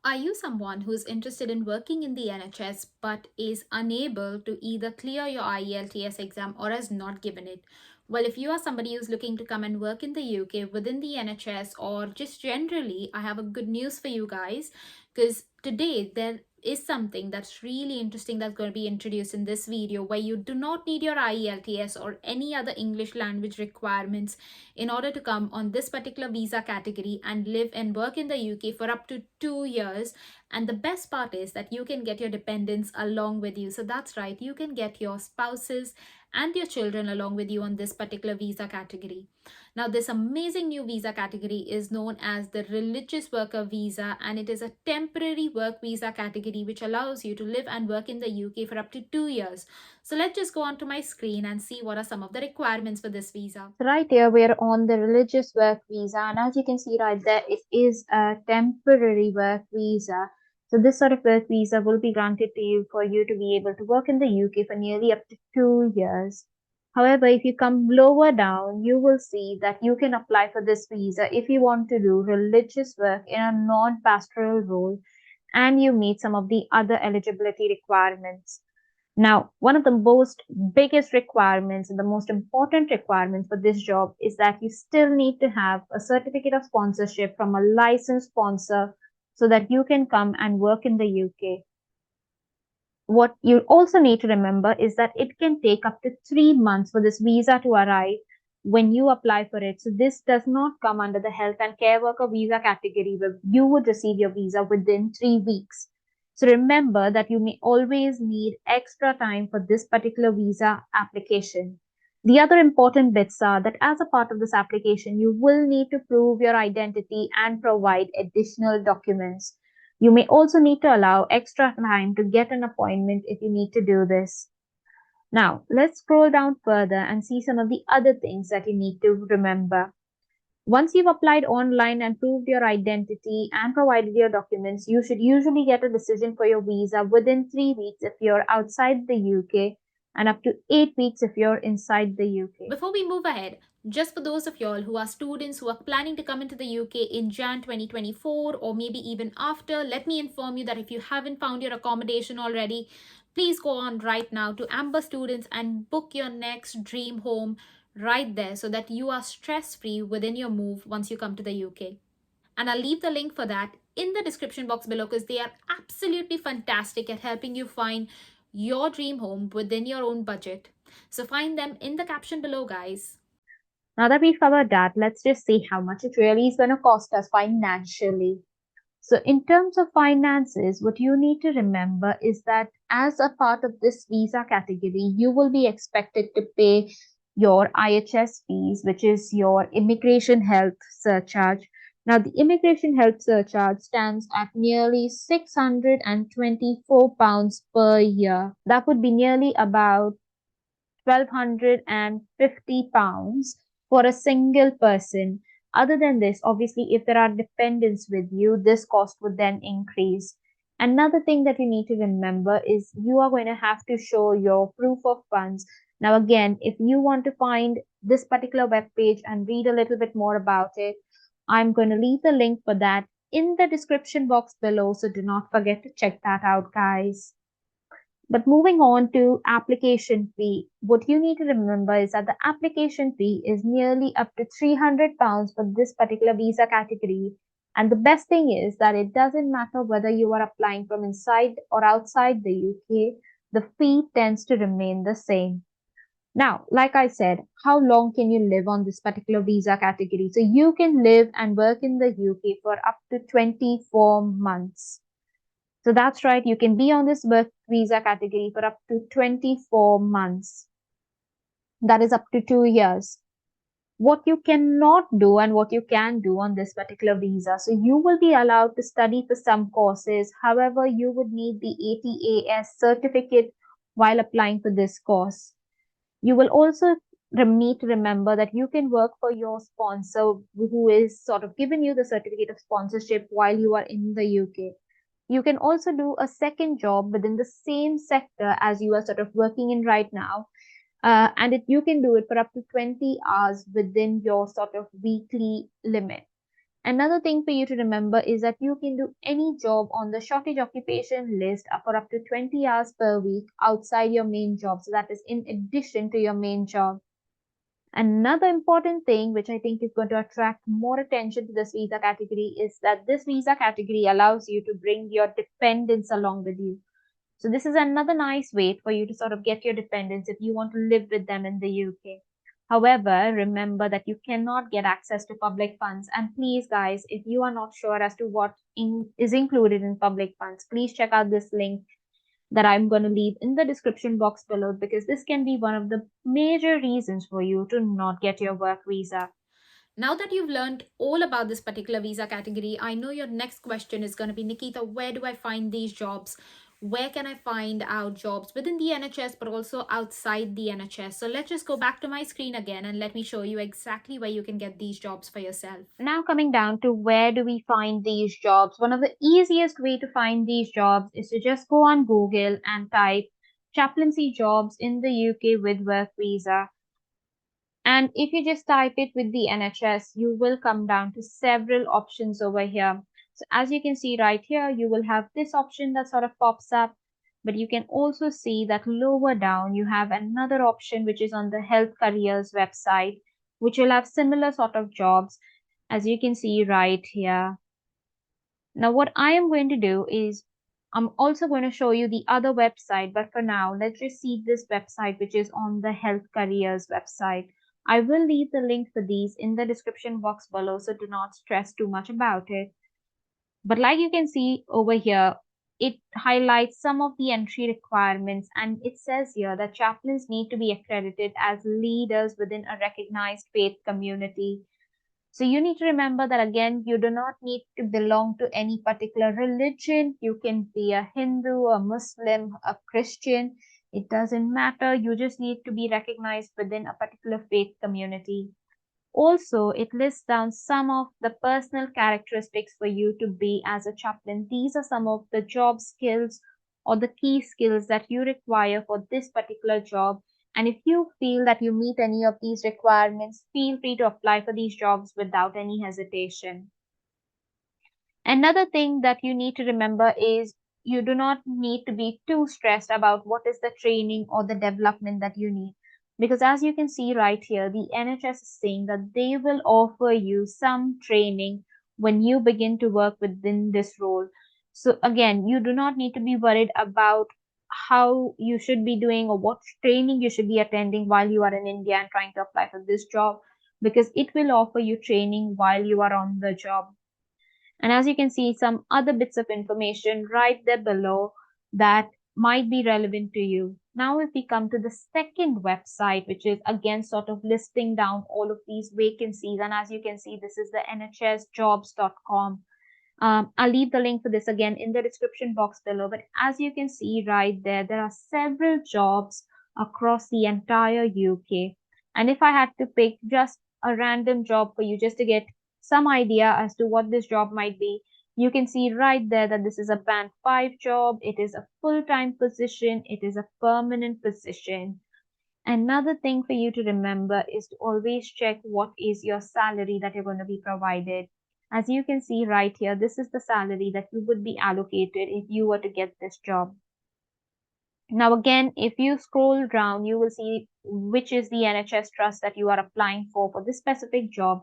Are you someone who's interested in working in the NHS but is unable to either clear your IELTS exam or has not given it? Well, if you are somebody who's looking to come and work in the UK within the NHS or just generally, I have a good news for you guys because today there is something that's really interesting that's going to be introduced in this video where you do not need your IELTS or any other English language requirements in order to come on this particular visa category and live and work in the UK for up to 2 years. And the best part is that you can get your dependents along with you. So that's right, you can get your spouses and your children along with you on this particular visa category. Now, this amazing new visa category is known as the religious worker visa, and it is a temporary work visa category which allows you to live and work in the UK for up to 2 years. So let's just go onto my screen and see what are some of the requirements for this visa. So right here, we're on the religious work visa, and as you can see right there, it is a temporary work visa. So this sort of work visa will be granted to you for you to be able to work in the UK for nearly up to 2 years. However, if you come lower down, you will see that you can apply for this visa if you want to do religious work in a non-pastoral role and you meet some of the other eligibility requirements. Now, one of the most biggest requirements and the most important requirements for this job is that you still need to have a certificate of sponsorship from a licensed sponsor so that you can come and work in the UK. What you also need to remember is that it can take up to 3 months for this visa to arrive when you apply for it. So this does not come under the health and care worker visa category where you would receive your visa within 3 weeks. So remember that you may always need extra time for this particular visa application. The other important bits are that as a part of this application, you will need to prove your identity and provide additional documents. You may also need to allow extra time to get an appointment if you need to do this. Now, let's scroll down further and see some of the other things that you need to remember. Once you've applied online and proved your identity and provided your documents, you should usually get a decision for your visa within 3 weeks if you're outside the UK and up to 8 weeks if you're inside the UK. Before we move ahead, just for those of y'all who are students who are planning to come into the UK in Jan 2024 or maybe even after, let me inform you that if you haven't found your accommodation already, please go on right now to Amber Students and book your next dream home right there so that you are stress free within your move once you come to the UK. And I'll leave the link for that in the description box below because they are absolutely fantastic at helping you find your dream home within your own budget. So find them in the caption below, guys. Now that we've covered that, let's just see how much it really is going to cost us financially. So, in terms of finances, what you need to remember is that as a part of this visa category, you will be expected to pay your IHS fees, which is your immigration health surcharge. Now, the immigration health surcharge stands at nearly £624 per year. That would be nearly about £1,250 for a single person. Other than this, obviously, if there are dependents with you, this cost would then increase. Another thing that you need to remember is you are going to have to show your proof of funds. Now, again, if you want to find this particular web page and read a little bit more about it, I'm going to leave the link for that in the description box below. So do not forget to check that out, guys. But moving on to application fee, what you need to remember is that the application fee is nearly up to £300 for this particular visa category. And the best thing is that it doesn't matter whether you are applying from inside or outside the UK, the fee tends to remain the same. Now, like I said, how long can you live on this particular visa category? So you can live and work in the UK for up to 24 months. So that's right, you can be on this work visa category for up to 24 months. That is up to 2 years. What you cannot do and what you can do on this particular visa. So you will be allowed to study for some courses. However, you would need the ATAS certificate while applying for this course. You will also need to remember that you can work for your sponsor who is sort of giving you the certificate of sponsorship while you are in the UK. You can also do a second job within the same sector as you are sort of working in right now. You can do it for up to 20 hours within your sort of weekly limit. Another thing for you to remember is that you can do any job on the shortage occupation list for up to 20 hours per week outside your main job. So that is in addition to your main job. Another important thing which I think is going to attract more attention to this visa category is that this visa category allows you to bring your dependents along with you. So this is another nice way for you to sort of get your dependents if you want to live with them in the UK. However, remember that you cannot get access to public funds. And please, guys, if you are not sure as to what is included in public funds, please check out this link that I'm going to leave in the description box below, because this can be one of the major reasons for you to not get your work visa. Now that you've learned all about this particular visa category, I know your next question is going to be, Nikita, where do I find these jobs? Where can I find out jobs within the NHS but also outside the NHS? So let's just go back to my screen again and let me show you exactly where you can get these jobs for yourself. Now coming down to where do we find these jobs? One of the easiest way to find these jobs is to just go on Google and type chaplaincy jobs in the UK with work visa. And if you just type it with the NHS, you will come down to several options over here. So as you can see right here, you will have this option that sort of pops up, but you can also see that lower down, you have another option which is on the Health Careers website, which will have similar sort of jobs, as you can see right here. Now, what I am going to do is I'm also going to show you the other website, but for now, let's just see this website, which is on the Health Careers website. I will leave the link for these in the description box below, so do not stress too much about it. But like you can see over here, it highlights some of the entry requirements, and it says here that chaplains need to be accredited as leaders within a recognized faith community. So you need to remember that again, you do not need to belong to any particular religion. You can be a Hindu, a Muslim, a Christian. It doesn't matter. You just need to be recognized within a particular faith community. Also, it lists down some of the personal characteristics for you to be as a chaplain. These are some of the job skills or the key skills that you require for this particular job. And if you feel that you meet any of these requirements, feel free to apply for these jobs without any hesitation. Another thing that you need to remember is you do not need to be too stressed about what is the training or the development that you need. Because as you can see right here, the NHS is saying that they will offer you some training when you begin to work within this role. So again, you do not need to be worried about how you should be doing or what training you should be attending while you are in India and trying to apply for this job, because it will offer you training while you are on the job. And as you can see, some other bits of information right there below that might be relevant to you. Now, if we come to the second website, which is again sort of listing down all of these vacancies, and as you can see, this is the nhsjobs.com. I'll leave the link for this again in the description box below. But as you can see right there, there are several jobs across the entire UK. And if I had to pick just a random job for you just to get some idea as to what this job might be, you can see right there that this is a band 5 job. It is a full-time position. It is a permanent position. Another thing for you to remember is to always check what is your salary that you're going to be provided. As you can see right here, this is the salary that you would be allocated if you were to get this job. Now again, if you scroll down, you will see which is the NHS trust that you are applying for this specific job.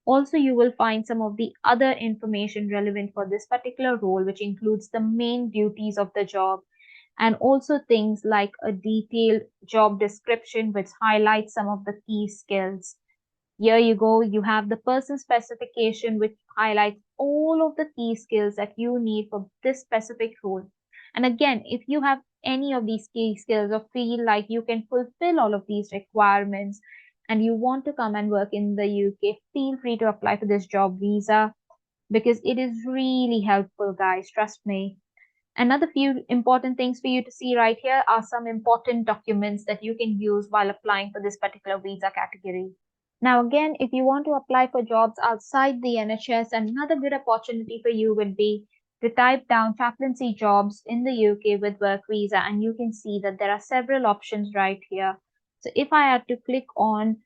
Also, you will find some of the other information relevant for this particular role, which includes the main duties of the job, and also things like a detailed job description which highlights some of the key skills. Here you go, you have the person specification which highlights all of the key skills that you need for this specific role. And again, if you have any of these key skills or feel like you can fulfill all of these requirements and you want to come and work in the UK, feel free to apply for this job visa, because it is really helpful, guys. Trust me. Another few important things for you to see right here are some important documents that you can use while applying for this particular visa category. Now, again, if you want to apply for jobs outside the NHS, another good opportunity for you would be to type down chaplaincy jobs in the UK with work visa, and you can see that there are several options right here. So if I had to click on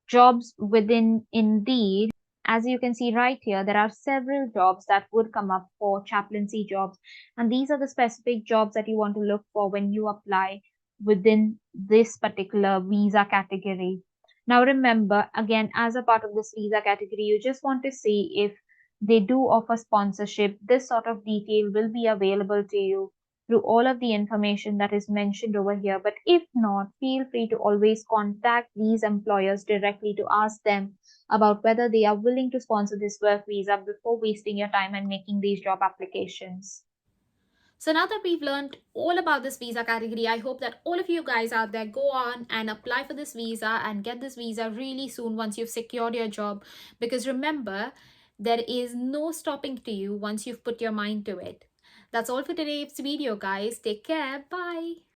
jobs within Indeed, as you can see right here, there are several jobs that would come up for chaplaincy jobs. And these are the specific jobs that you want to look for when you apply within this particular visa category. Now, remember, again, as a part of this visa category, you just want to see if they do offer sponsorship. This sort of detail will be available to you through all of the information that is mentioned over here. But if not, feel free to always contact these employers directly to ask them about whether they are willing to sponsor this work visa before wasting your time and making these job applications. So now that we've learned all about this visa category, I hope that all of you guys out there go on and apply for this visa and get this visa really soon once you've secured your job. Because remember, there is no stopping to you once you've put your mind to it. That's all for today's video, guys. Take care. Bye.